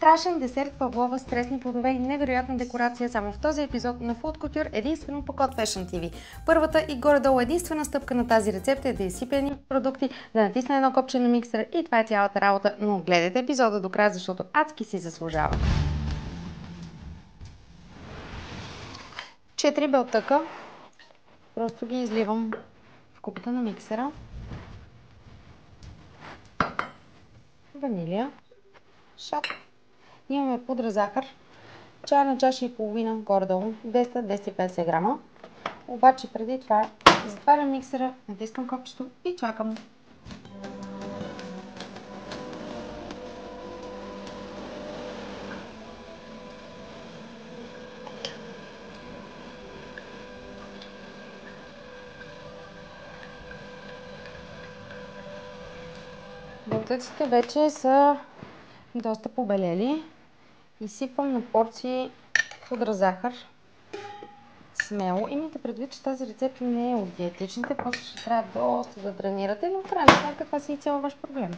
Страшен десерт, павлова, стресни плодове и невероятна декорация само в този епизод на Food Couture, единствено по Code Fashion TV. Първата и горе-долу единствена стъпка на тази рецепта е да изсипя едни продукти, да натисна едно копче на миксера и това е цялата работа, но гледайте епизода до края, защото адски си заслужава. 4 белтъка, просто ги изливам в купата на миксера. Ванилия, шат. Имаме пудра захар, чайна чаша и половина, горе-долу, 200-250 грама. Обаче преди това затварям миксера, натискам копчето и чакам. Белтъците вече са доста побелели. Изсипвам на порции пудра захар. Смело. Имайте предвид, че тази рецепта не е от диетичните, просто ще трябва доста да тренирате, но в крайна сметка това си и цял ваш проблем.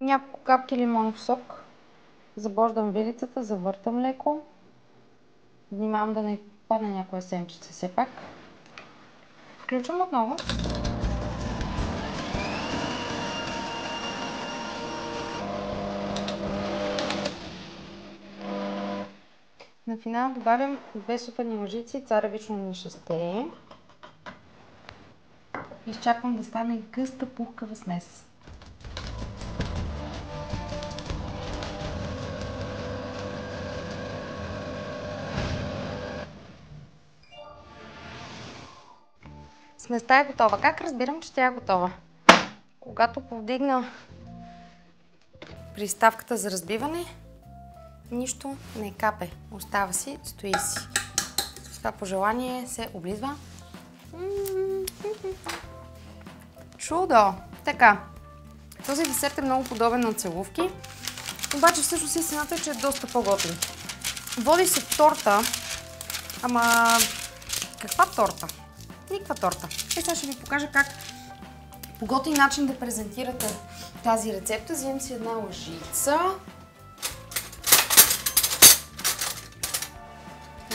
Няколко капки лимонов сок. Забождам вилицата, завъртам леко. Внимавам да не падне някоя семчица все пак. Включвам отново. На финал добавям 2 супени лъжици царевично нишасте. Изчаквам да стане гъста пухкава смес. Сместа е готова. Как разбирам, че тя е готова? Когато повдигна приставката за разбиване, нищо не капе. Остава си, стои си. Това по желание се облизва. Чудо! Така. Този десерт е много подобен на целувки, обаче всъщност истината е, че е доста по-готин. Води се торта, ама каква торта? Никаква торта. Сега ще ви покажа как по готин начин да презентирате тази рецепта. Взимам си една лъжица.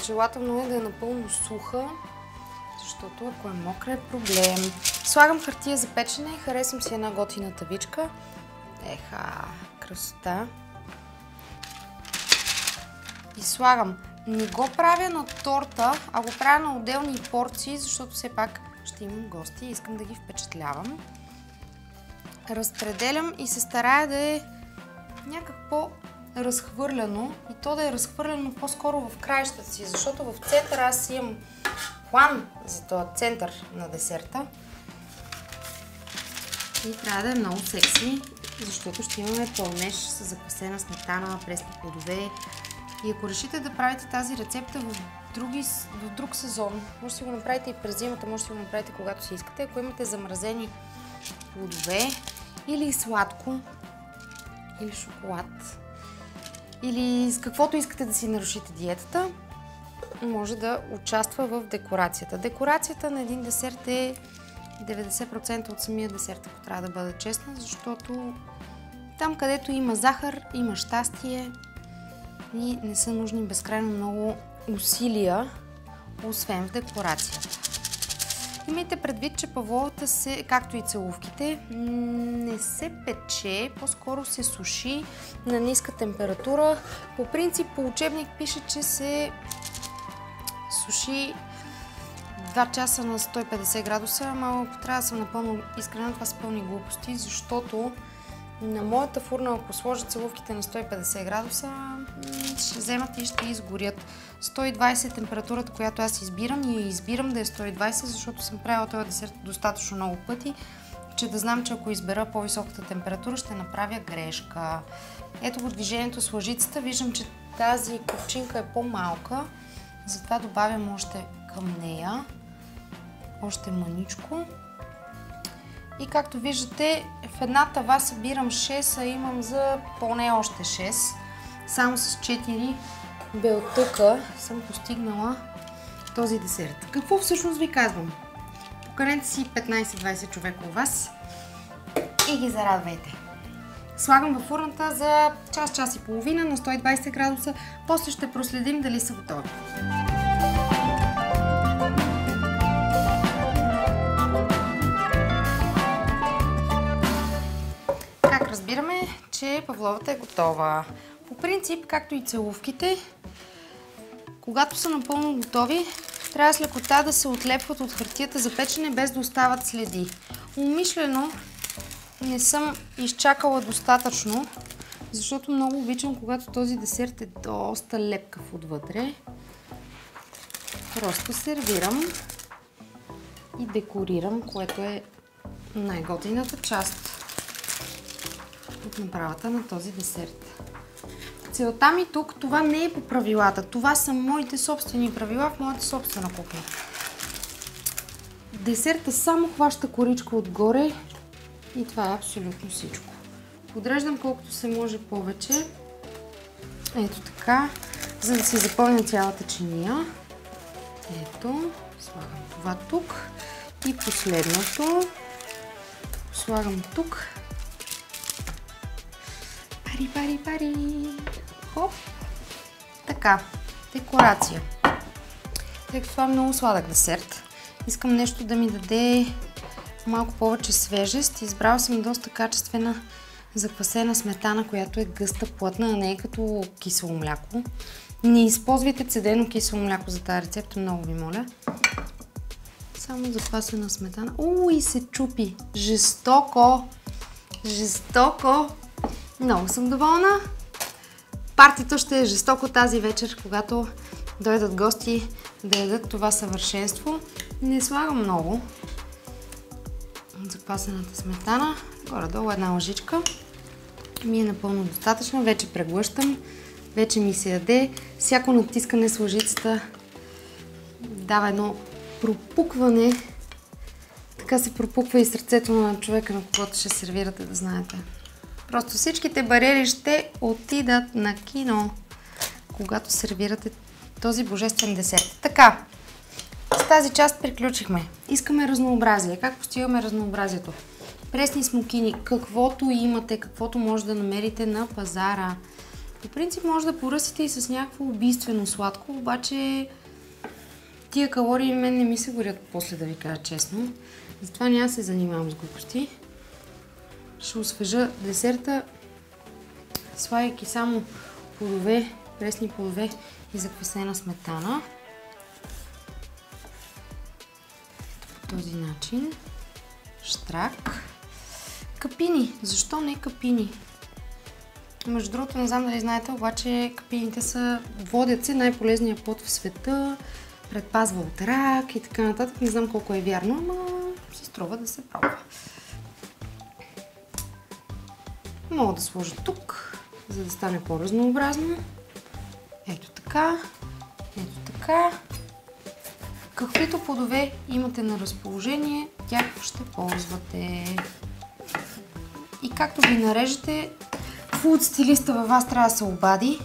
Желателно е да е напълно суха, защото ако е мокра е проблем. Слагам хартия за печене, харесвам си една готина тавичка. Еха, красота. И слагам. Не го правя на торта, а го правя на отделни порции, защото все пак ще имам гости и искам да ги впечатлявам. Разпределям и се старая да е някак по-разхвърляно и то да е разхвърляно по-скоро в краищата си, защото в центъра аз имам план за този център на десерта и трябва да е много секси, защото ще имаме пълнеж с заквасена сметана, пресни плодове. И ако решите да правите тази рецепта в друг сезон, може да си го направите и през зимата, може да си го направите когато си искате. Ако имате замразени плодове или сладко, или шоколад, или с каквото искате да си нарушите диетата, може да участва в декорацията. Декорацията на един десерт е 90% от самия десерт, ако трябва да бъда честна, защото там, където има захар, има щастие и не са нужни безкрайно много усилия, освен в декорацията. Имайте предвид, че павловата се, както и целувките, не се пече, по-скоро се суши на ниска температура. По принцип, по учебник пише, че се суши 2 часа на 150 градуса, ама ако трябва да съм напълно искрена, това са пълни глупости, защото на моята фурна, ако сложа целувките на 150 градуса, ще вземат и ще изгорят. 120 е температурата, която аз избирам и избирам да е 120, защото съм правила този десерт достатъчно много пъти, че да знам, че ако избера по-високата температура, ще направя грешка. Ето го движението с лъжицата. Виждам, че тази купчинка е по-малка, затова добавям още към нея, още мъничко. И както виждате, в една тава събирам 6, а имам за поне още 6. Само с 4 белтъка съм постигнала този десерт. Какво всъщност ви казвам? Поканете си 15-20 човека у вас и ги зарадвайте. Слагам във фурната за час и половина на 120 градуса. После ще проследим дали са готови. Как разбираме, че павловата е готова? По принцип, както и целувките, когато са напълно готови, трябва с лекота да се отлепват от хартията за печене, без да остават следи. Умишлено не съм изчакала достатъчно, защото много обичам, когато този десерт е доста лепкав отвътре. Просто сервирам и декорирам, което е най-готината част от направата на този десерт. Целта ми тук, това не е по правилата. Това са моите собствени правила в моята собствена кухня. Десерта само хваща коричка отгоре и това е абсолютно всичко. Подреждам колкото се може повече. Ето така, за да си запълня цялата чиния. Ето, слагам това тук. И последното слагам тук. Пари. Хоп. Така, декорация. Тъй като това е много сладък десерт, искам нещо да ми даде малко повече свежест. Избрала съм доста качествена заквасена сметана, която е гъста, плътна, а не е като кисело мляко. Не използвайте цедено кисело мляко за тази рецепта, много ви моля. Само заквасена сметана. И се чупи. Жестоко. Много съм доволна. Партито ще е жестоко тази вечер, когато дойдат гости да ядат това съвършенство. Не слагам много заквасената сметана. Горе-долу една лъжичка. Ми е напълно достатъчно. Вече преглъщам. Вече ми се яде. Всяко натискане с лъжицата дава едно пропукване. Така се пропуква и сърцето на човека, на когото ще сервирате, да знаете. Просто всичките бариери ще отидат на кино, когато сервирате този божествен десерт. Така, с тази част приключихме. Искаме разнообразие. Как постигаме разнообразието? Пресни смокини, каквото имате, каквото може да намерите на пазара. По принцип може да поръсите и с някакво убийствено сладко, обаче тия калории мен не ми се горят после, да ви кажа честно. Затова няма да се занимавам с глупости. Ще освежа десерта, слагайки само плодове, пресни плодове и заквасена сметана. По този начин. Штрак. Капини. Защо не капини? Между другото, не знам дали знаете, обаче капините са, водят се, най-полезният плод в света, предпазва от рак и така нататък. Не знам колко е вярно, ама си струва да се пробва. Мога да сложа тук, за да стане по-разнообразно. Ето така. Каквито плодове имате на разположение, тях ще ползвате. И както ги нарежете, фуд стилиста във вас трябва да се обади,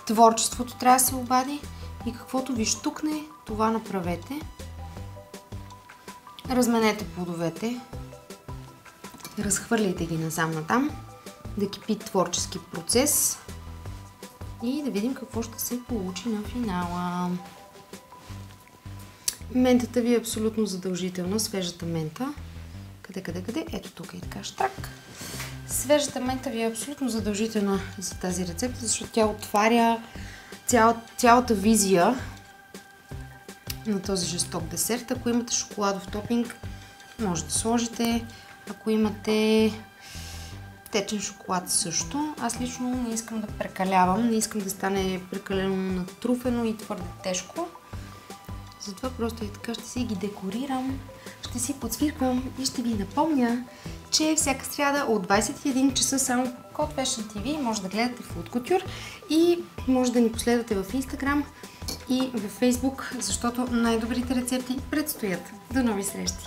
творчеството трябва да се обади и каквото ви щукне, това направете. Разменете плодовете, разхвърляйте ги насам-натам, да кипи творчески процес и да видим какво ще се получи на финала. Ментата ви е абсолютно задължителна, свежата мента. Къде? Ето тук и така штрак. Свежата мента ви е абсолютно задължителна за тази рецепта, защото тя отваря цялата визия на този жесток десерт. Ако имате шоколадов топинг, може да сложите. Ако имате течен шоколад също. Аз лично не искам да прекалявам, не искам да стане прекалено натруфено и твърде тежко. Затова просто и така ще си ги декорирам, ще си подсвирквам и ще ви напомня, че всяка сряда от 21 часа само по Code Fashion TV може да гледате Food Couture и може да ни последвате в Instagram и в Facebook, защото най-добрите рецепти предстоят. До нови срещи!